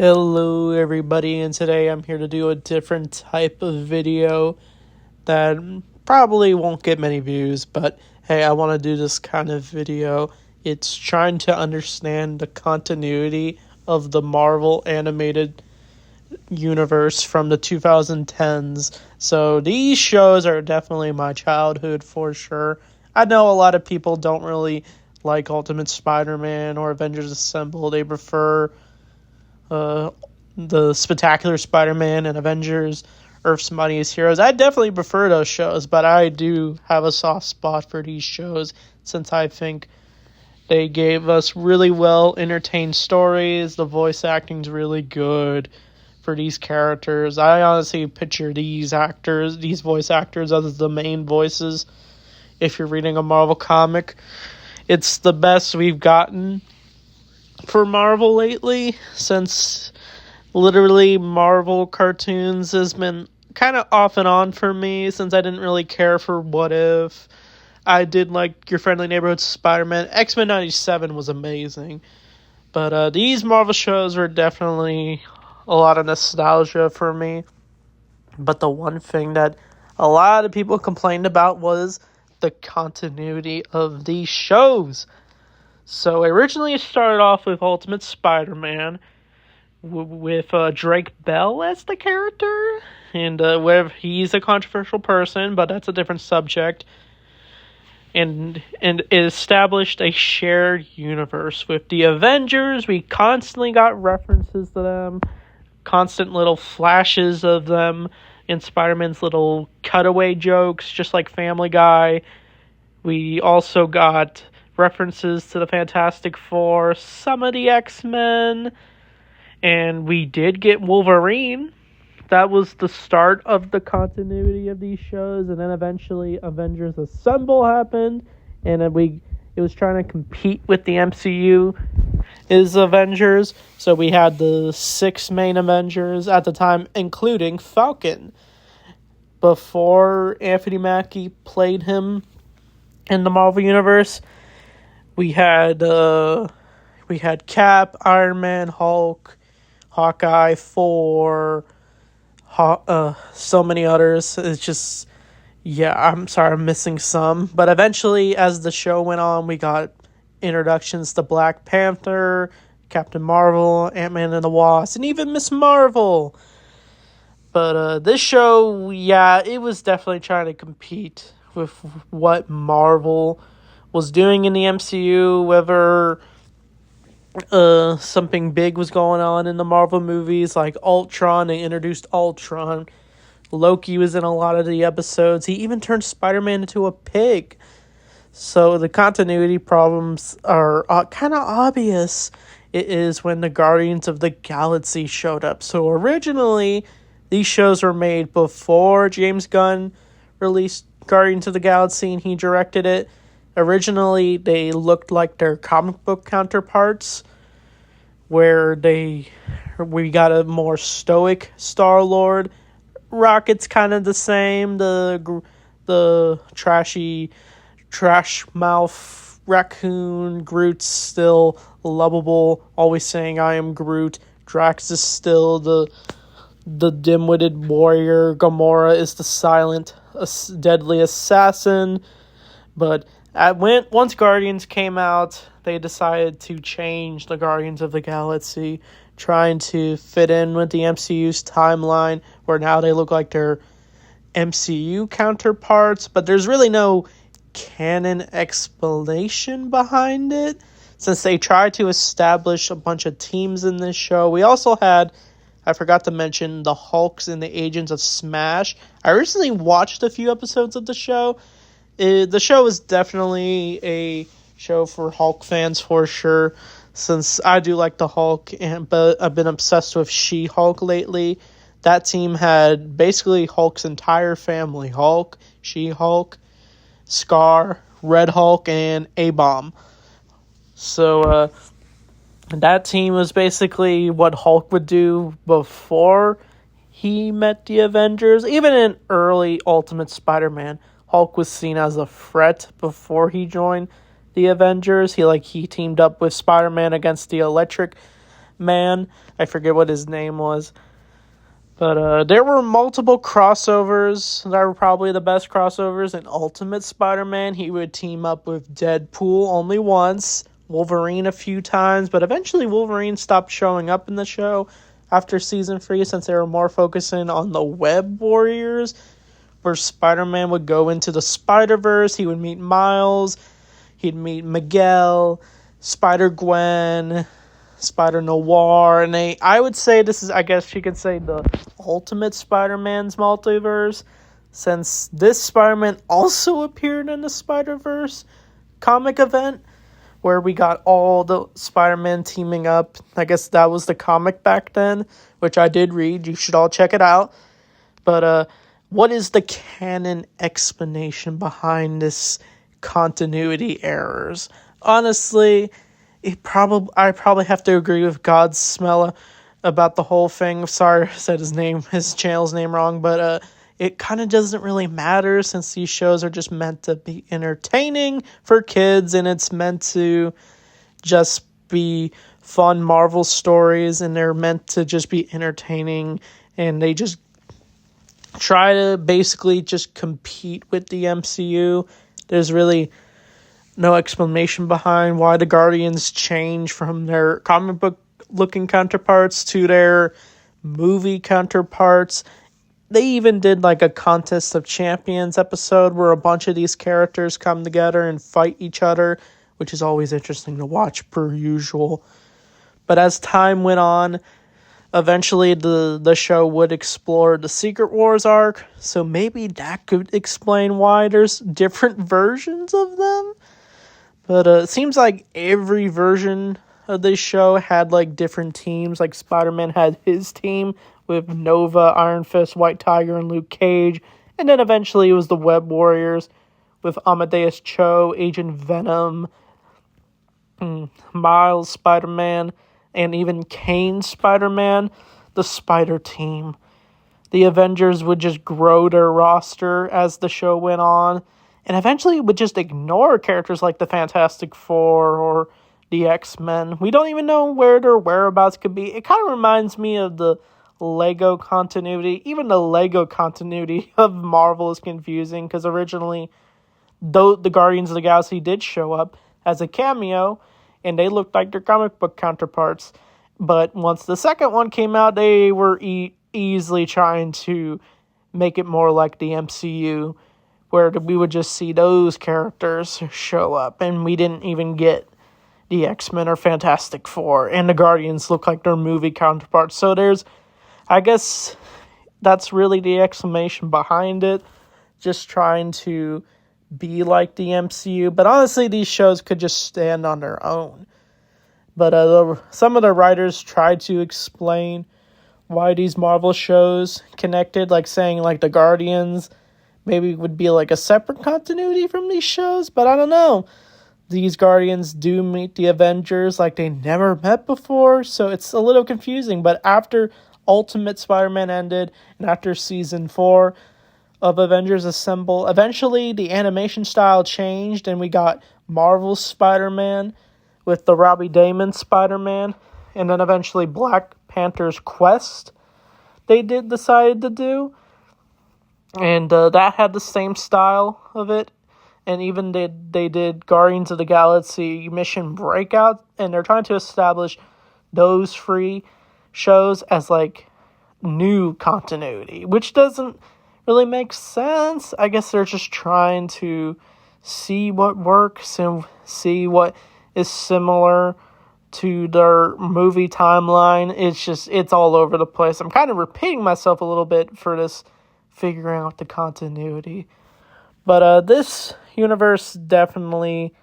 Hello everybody, and today I'm here to do a different type of video that probably won't get many views, but hey, I want to do this kind of video. It's trying to understand the continuity of the Marvel animated universe from the 2010s. So these shows are definitely my childhood for sure. I know a lot of people don't really like Ultimate Spider-Man or Avengers Assemble. They prefer the Spectacular Spider-Man and Avengers, Earth's Mightiest Heroes. I definitely prefer those shows, but I do have a soft spot for these shows since I think they gave us really well entertained stories. The voice acting's really good for these characters. I honestly picture these voice actors as the main voices. If you're reading a Marvel comic, it's the best we've gotten for Marvel lately, since literally Marvel cartoons has been kind of off and on for me, since I didn't really care for What If. I did like Your Friendly Neighborhood Spider-Man. X-Men 97 was amazing. But these Marvel shows were definitely a lot of nostalgia for me. But the one thing that a lot of people complained about was the continuity of these shows. So originally it started off with Ultimate Spider-Man, with Drake Bell as the character, and where he's a controversial person, but that's a different subject. And it established a shared universe with the Avengers. We constantly got references to them, constant little flashes of them in Spider-Man's little cutaway jokes, just like Family Guy. We also got references to the Fantastic Four, some of the X-Men, and we did get Wolverine. That was the start of the continuity of these shows, and then eventually Avengers Assemble happened, and then it was trying to compete with the MCU is Avengers, so we had the 6 main Avengers at the time, including Falcon. Before Anthony Mackie played him in the Marvel Universe, we had Cap, Iron Man, Hulk, Hawkeye, Thor, so many others. It's just, yeah, I'm sorry, I'm missing some. But eventually, as the show went on, we got introductions to Black Panther, Captain Marvel, Ant-Man and the Wasp, and even Miss Marvel. But this show, yeah, it was definitely trying to compete with what Marvel was doing in the MCU, whether something big was going on in the Marvel movies, like Ultron. They introduced Ultron. Loki was in a lot of the episodes. He even turned Spider-Man into a pig. So the continuity problems are kind of obvious. It is when the Guardians of the Galaxy showed up. So originally, these shows were made before James Gunn released Guardians of the Galaxy and he directed it. Originally, they looked like their comic book counterparts, where we got a more stoic Star-Lord. Rocket's kind of the same. The trashy, trash mouth raccoon. Groot's still lovable, always saying "I am Groot." Drax is still the dim-witted warrior. Gamora is the silent, deadly assassin. But once Guardians came out, they decided to change the Guardians of the Galaxy, trying to fit in with the MCU's timeline, where now they look like their MCU counterparts, but there's really no canon explanation behind it, since they tried to establish a bunch of teams in this show. We also had, I forgot to mention, the Hulks and the Agents of Smash. I recently watched a few episodes of the show. The show is definitely a show for Hulk fans for sure, since I do like the Hulk, but I've been obsessed with She-Hulk lately. That team had basically Hulk's entire family: Hulk, She-Hulk, Scar, Red Hulk, and A-Bomb. So that team was basically what Hulk would do before he met the Avengers. Even in early Ultimate Spider-Man, Hulk was seen as a threat before he joined the Avengers. He teamed up with Spider-Man against the Electric Man. I forget what his name was. But there were multiple crossovers that were probably the best crossovers. In Ultimate Spider-Man, he would team up with Deadpool only once, Wolverine a few times, but eventually Wolverine stopped showing up in the show after season 3 since they were more focusing on the Web Warriors, where Spider-Man would go into the Spider-Verse, he would meet Miles, he'd meet Miguel, Spider-Gwen, Spider-Noir, and I would say this is, I guess you could say, the Ultimate Spider-Man's multiverse, since this Spider-Man also appeared in the Spider-Verse comic event, where we got all the Spider-Man teaming up. I guess that was the comic back then, which I did read. You should all check it out. But what is the canon explanation behind this continuity errors? Honestly, I probably have to agree with Godsmella about the whole thing. Sorry, I said his channel's name wrong, but it kind of doesn't really matter since these shows are just meant to be entertaining for kids, and it's meant to just be fun Marvel stories, and they're meant to just be entertaining, and they just try to basically just compete with the MCU. There's really no explanation behind why the Guardians change from their comic book looking counterparts to their movie counterparts. They even did like a Contest of Champions episode where a bunch of these characters come together and fight each other, which is always interesting to watch per usual. But as time went on, eventually the show would explore the Secret Wars arc, so maybe that could explain why there's different versions of them. But it seems like every version of this show had like different teams. Like Spider-Man had his team with Nova, Iron Fist, White Tiger, and Luke Cage. And then eventually it was the Web Warriors with Amadeus Cho, Agent Venom, Miles Spider-Man, and even Kane Spider-Man, the Spider Team. The Avengers would just grow their roster as the show went on, and eventually would just ignore characters like the Fantastic Four or the X-Men. We don't even know where their whereabouts could be. It kind of reminds me of the Lego continuity. Even the Lego continuity of Marvel is confusing, because originally, though the Guardians of the Galaxy did show up as a cameo, and they looked like their comic book counterparts. But once the second one came out, they were easily trying to make it more like the MCU, where we would just see those characters show up, and we didn't even get the X-Men or Fantastic Four, and the Guardians look like their movie counterparts. So I guess that's really the explanation behind it, just trying to be like the MCU. But honestly, these shows could just stand on their own. But some of the writers tried to explain why these Marvel shows connected, like saying like the Guardians maybe would be like a separate continuity from these shows, but I don't know. These Guardians do meet the Avengers like they never met before, so it's a little confusing. But after Ultimate Spider-Man ended, and after Season 4 of Avengers Assemble, eventually the animation style changed, and we got Marvel's Spider-Man with the Robbie Damon Spider-Man, and then eventually Black Panther's Quest they decided to do. And that had the same style of it. And even they did Guardians of the Galaxy Mission Breakout. And they're trying to establish those free shows as like new continuity, which doesn't really make sense. I guess they're just trying to see what works and see what is similar to their movie timeline. It's all over the place. I'm kind of repeating myself a little bit for this figuring out the continuity. But this universe definitely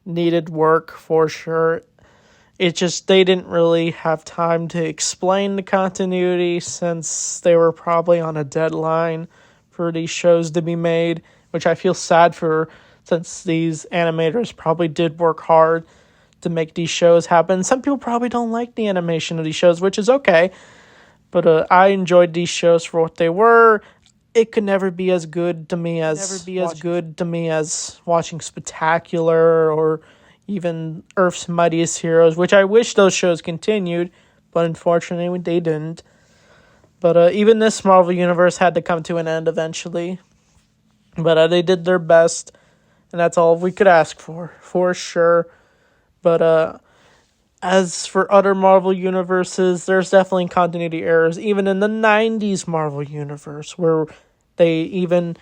needed work for sure. It's just they didn't really have time to explain the continuity since they were probably on a deadline for these shows to be made, which I feel sad for since these animators probably did work hard to make these shows happen. Some people probably don't like the animation of these shows, which is okay. But I enjoyed these shows for what they were. It could never be as good to me as watching Spectacular or even Earth's Mightiest Heroes, which I wish those shows continued, but unfortunately they didn't. But even this Marvel Universe had to come to an end eventually. But they did their best, and that's all we could ask for sure. But as for other Marvel universes, there's definitely continuity errors, even in the 90s Marvel Universe, where they even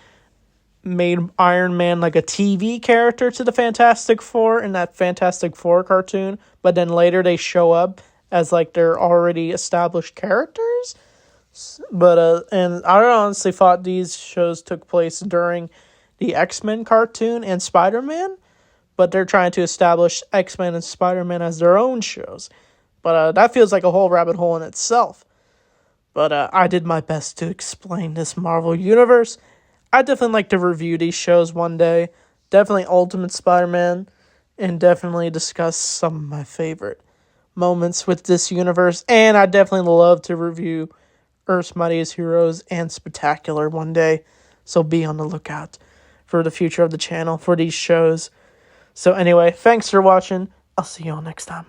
made Iron Man like a TV character to the Fantastic Four in that Fantastic Four cartoon, but then later they show up as like they're already established characters. But and I honestly thought these shows took place during the X-Men cartoon and Spider-Man, but they're trying to establish X-Men and Spider-Man as their own shows. But that feels like a whole rabbit hole in itself. But I did my best to explain this Marvel Universe. I'd definitely like to review these shows one day. Definitely Ultimate Spider-Man, and definitely discuss some of my favorite moments with this universe. And I'd definitely love to review Earth's Mightiest Heroes and Spectacular one day. So be on the lookout for the future of the channel for these shows. So anyway, thanks for watching. I'll see you all next time.